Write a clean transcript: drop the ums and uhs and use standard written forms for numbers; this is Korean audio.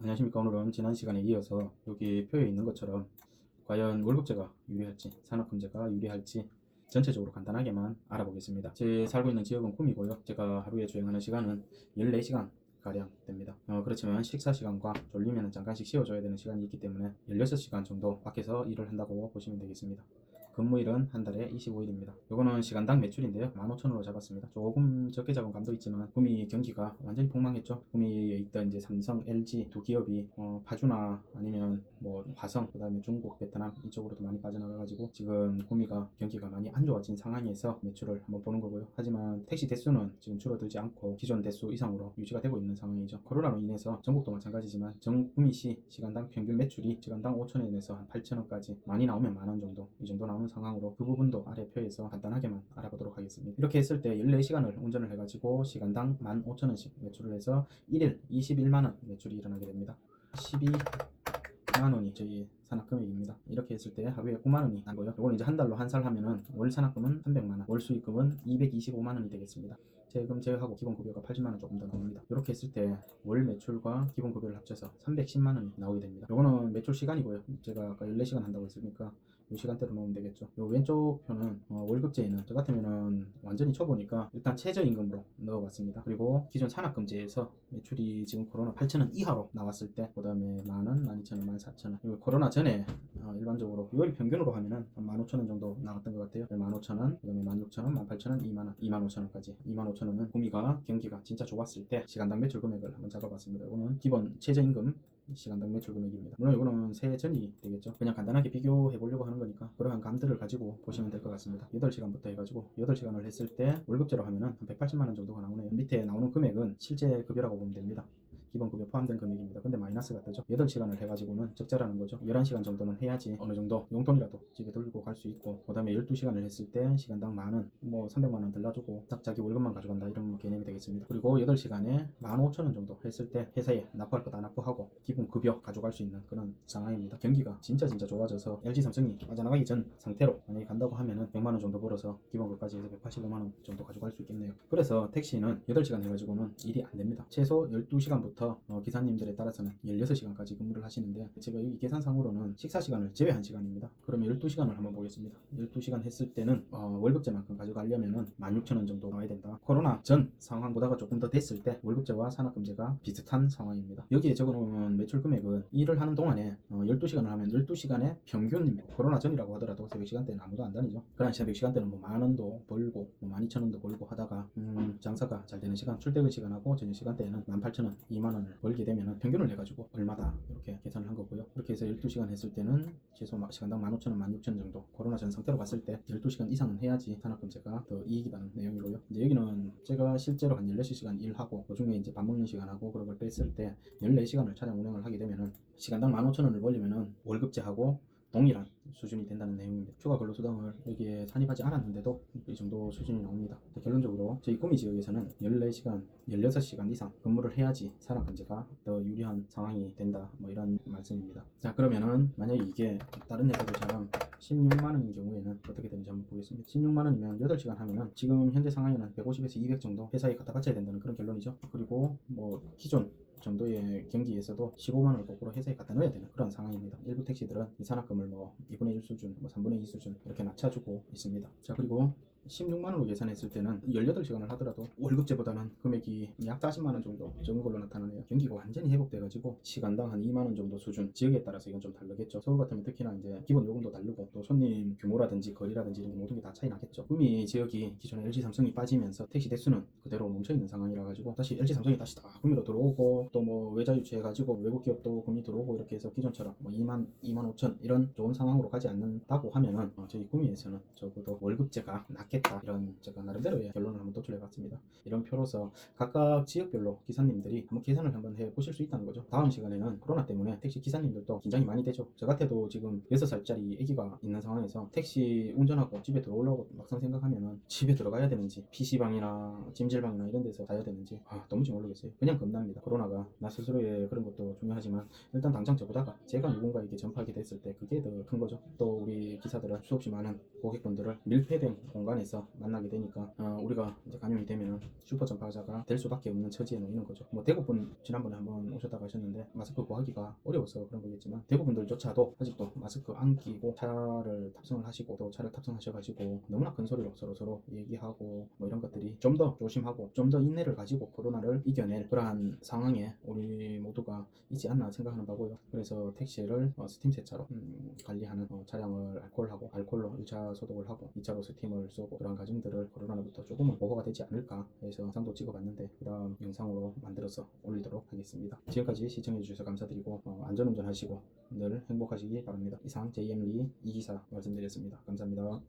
안녕하십니까. 오늘은 지난 시간에 이어서 여기 표에 있는 것처럼 과연 월급제가 유리할지 산업금제가 유리할지 전체적으로 간단하게만 알아보겠습니다. 제 살고 있는 지역은 구미고요. 제가 하루에 주행하는 시간은 14시간 가량 됩니다. 그렇지만 식사 시간과 졸리면 잠깐씩 쉬어줘야 되는 시간이 있기 때문에 16시간 정도 밖에서 일을 한다고 보시면 되겠습니다. 근무일은 한 달에 25일입니다. 요거는 시간당 매출인데요. 15,000원으로 잡았습니다. 조금 적게 잡은 감도 있지만 구미 경기가 완전히 폭망했죠. 구미에 있던 이제 삼성, LG 두 기업이 파주나 아니면 뭐 화성, 그다음에 중국, 베트남 이쪽으로도 많이 빠져나가가지고 지금 구미가 경기가 많이 안 좋아진 상황에서 매출을 한번 보는 거고요. 하지만 택시 대수는 지금 줄어들지 않고 기존 대수 이상으로 유지가 되고 있는 상황이죠. 코로나로 인해서 전국도 마찬가지지만 전 구미시 시간당 평균 매출이 시간당 5,000원에서 한 8,000원까지 많이 나오면 만원 정도 이 정도 나오는 상황으로 그 부분도 아래 표에서 간단하게만 알아보도록 하겠습니다. 이렇게 했을 때 14시간을 운전을 해가지고 시간당 15,000원씩 매출을 해서 1일 21만원 매출이 일어나게 됩니다. 12만원이 저희 산학금액입니다. 이렇게 했을 때 하루에 9만원이 나고요. 이걸 이제 한 달로 한 살 하면은 월 산학금은 300만원, 월 수익금은 225만원이 되겠습니다. 세금 제외하고 기본급여가 80만원 조금 더 나옵니다. 이렇게 했을 때 월 매출과 기본급여를 합쳐서 310만원이 나오게 됩니다. 이거는 매출 시간이고요. 제가 아까 14시간 한다고 했으니까 이 시간대로 놓으면 되겠죠. 요 왼쪽 표는 월급제에는 저 같으면은 완전히 쳐보니까 일단 최저임금으로 넣어봤습니다. 그리고 기존 산학금제에서 매출이 지금 코로나 8,000원 이하로 나왔을 때 그 다음에 만원, 12,000원, 14,000원 코로나 전에 일반적으로 6월 평균으로 하면은 15,000원 정도 나왔던 것 같아요. 15,000원, 그 다음에 16,000원, 18,000원, 2만원, 25,000원까지 25,000원은 구미가 경기가 진짜 좋았을 때 시간당 매출 금액을 한번 잡아봤습니다. 이거는 기본 최저임금 시간당 매출 금액입니다. 물론 이거는 세 전이 되겠죠. 그냥 간단하게 비교해 보려고 하는 거니까 그러한 감들을 가지고 보시면 될 것 같습니다. 8시간부터 해가지고 8시간을 했을 때 월급제로 하면은 한 180만원 정도가 나오네요. 밑에 나오는 금액은 실제 급여라고 보면 됩니다. 기본급여 포함된 금액입니다. 근데 마이너스가 되죠. 8시간을 해가지고는 적자라는 거죠. 11시간 정도는 해야지 어느 정도 용돈이라도 집에 돌리고 갈 수 있고, 그 다음에 12시간을 했을 때 시간당 만원, 뭐 300만원 들려주고 딱 자기 월급만 가져간다 이런 개념이 되겠습니다. 그리고 8시간에 15,000원 정도 했을 때 회사에 납부할 거 다 납부하고 기본급여 가져갈 수 있는 그런 상황입니다. 경기가 진짜 좋아져서 LG 삼성이 빠져나가기 전 상태로 만약에 간다고 하면은 100만원 정도 벌어서 기본급까지 해서 185만원 정도 가져갈 수 있겠네요. 그래서 택시는 8시간 해가지고는 일이 안 됩니다. 최소 12시간부터 기사님들에 따라서는 16시간까지 근무를 하시는데, 제가 여기 계산상으로는 식사 시간을 제외한 시간입니다. 그러면 12시간을 한번 보겠습니다. 12시간 했을 때는 월급제만큼 가져가려면은 16,000원 정도 나와야 된다. 코로나 전 상황보다가 조금 더 됐을 때 월급제와 산업금제가 비슷한 상황입니다. 여기에 적어놓은 매출 금액은 일을 하는 동안에 12시간을 하면 12시간의 평균입니다. 코로나 전이라고 하더라도 새벽 시간대는 아무도 안 다니죠. 그러나 새벽 시간대는 뭐 만원도 벌고 뭐 12,000원도 벌고 하다가 장사가 잘 되는 시간, 출퇴근 시간하고 저녁 시간대에는 18,000원, 2만원을 벌게 되면 평균을 해가지고 얼마다 이렇게 계산을 한 거고요. 그렇게 해서 12시간 했을 때는 최소 시간당 15,000원, 16,000원 정도, 코로나 전 상태로 봤을 때 12시간 이상은 해야지 산업금제가 더 이익이라는 내용이고요. 이제 여기는 제가 실제로 한 16시간 일하고 그중에 이제 밥 먹는 시간하고 그런 걸 뺐을 때 14시간을 차량 운행을 하게 되면은 시간당 15,000원을 벌리면은 월급제하고 동일한 수준이 된다는 내용입니다. 추가 근로수당을 여기에 산입하지 않았는데도 이 정도 수준이 나옵니다. 결론적으로 저희 구미 지역에서는 14시간, 16시간 이상 근무를 해야지 산업금제가 더 유리한 상황이 된다, 뭐 이런 말씀입니다. 자, 그러면은 만약에 이게 다른 회사들처럼 16만원인 경우에는 어떻게 되는지 한번 보겠습니다. 16만원이면 8시간 하면은 지금 현재 상황에는 150에서 200 정도 회사에 갖다 바쳐야 된다는 그런 결론이죠. 그리고 뭐 기존 정도의 경기에서도 15만원을 거꾸로 회사에 갖다 넣어야 되는 그런 상황입니다. 일부 택시들은 이 산학금을 뭐 2분의 1 수준, 뭐 3분의 2 수준 이렇게 낮춰주고 있습니다. 자, 그리고 16만원으로 계산했을 때는 18시간을 하더라도 월급제보다는 금액이 약 40만원 정도 적은 걸로 나타나네요. 경기가 완전히 회복돼가지고 시간당 한 2만원 정도 수준, 지역에 따라서 이건 좀 다르겠죠. 서울 같으면 특히나 이제 기본 요금도 다르고 또 손님 규모라든지 거리라든지 이런 모든 게 다 차이 나겠죠. 구미 지역이 기존에 LG 삼성이 빠지면서 택시 대수는 그대로 멈춰있는 상황이라 가지고 다시 LG 삼성이 다시 다 구미로 들어오고, 또 뭐 외자 유치해가지고 외국 기업도 구미 들어오고 이렇게 해서 기존처럼 뭐 2만 5천 이런 좋은 상황으로 가지 않는다고 하면은 저희 구미에서는 적어도 월급제가 낫겠다, 이런 제가 나름대로의 결론을 한번 도출해봤습니다. 이런 표로서 각각 지역별로 기사님들이 한번 계산을 한번 해보실 수 있다는 거죠. 다음 시간에는 코로나 때문에 택시 기사님들도 긴장이 많이 되죠. 저 같아도 지금 6살짜리 아기가 있는 상황에서 택시 운전하고 집에 들어오려고 막상 생각하면은 집에 들어가야 되는지 PC방이나 찜질방이나 이런 데서 자야 되는지 너무지 모르겠어요. 그냥 겁납니다. 코로나가 나 스스로의 그런 것도 중요하지만 일단 당장 저보다가 제가 누군가에게 전파하게 됐을 때 그게 더 큰 거죠. 또 우리 기사들은 수없이 많은 고객분들을 밀폐된 공간에 안에서 만나게 되니까 우리가 이제 감염이 되면은 슈퍼 전파자가 될 수밖에 없는 처지에 놓이는 거죠. 뭐 대구분 지난번에 한번 오셨다가 하셨는데 마스크 구하기가 어려워서 그런 거겠지만 대구분들조차도 아직도 마스크 안 끼고 차를 탑승을 하시고 또 차를 탑승하셔가지고 너무나 큰 소리로 서로 얘기하고 뭐 이런 것들이 좀 더 조심하고 좀 더 인내를 가지고 코로나를 이겨낼 그러한 상황에 우리 모두가 있지 않나 생각하는 바고요. 그래서 택시를 스팀 세차로 관리하는 차량을 알콜로 1차 소독을 하고 2차로 스팀을 쏘고 그런 과정들을 코로나로부터 조금은 보호가 되지 않을까 해서 영상도 찍어봤는데 그 다음 영상으로 만들어서 올리도록 하겠습니다. 지금까지 시청해주셔서 감사드리고 안전운전 하시고 늘 행복하시기 바랍니다. 이상 JM리 이기사 말씀드렸습니다. 감사합니다.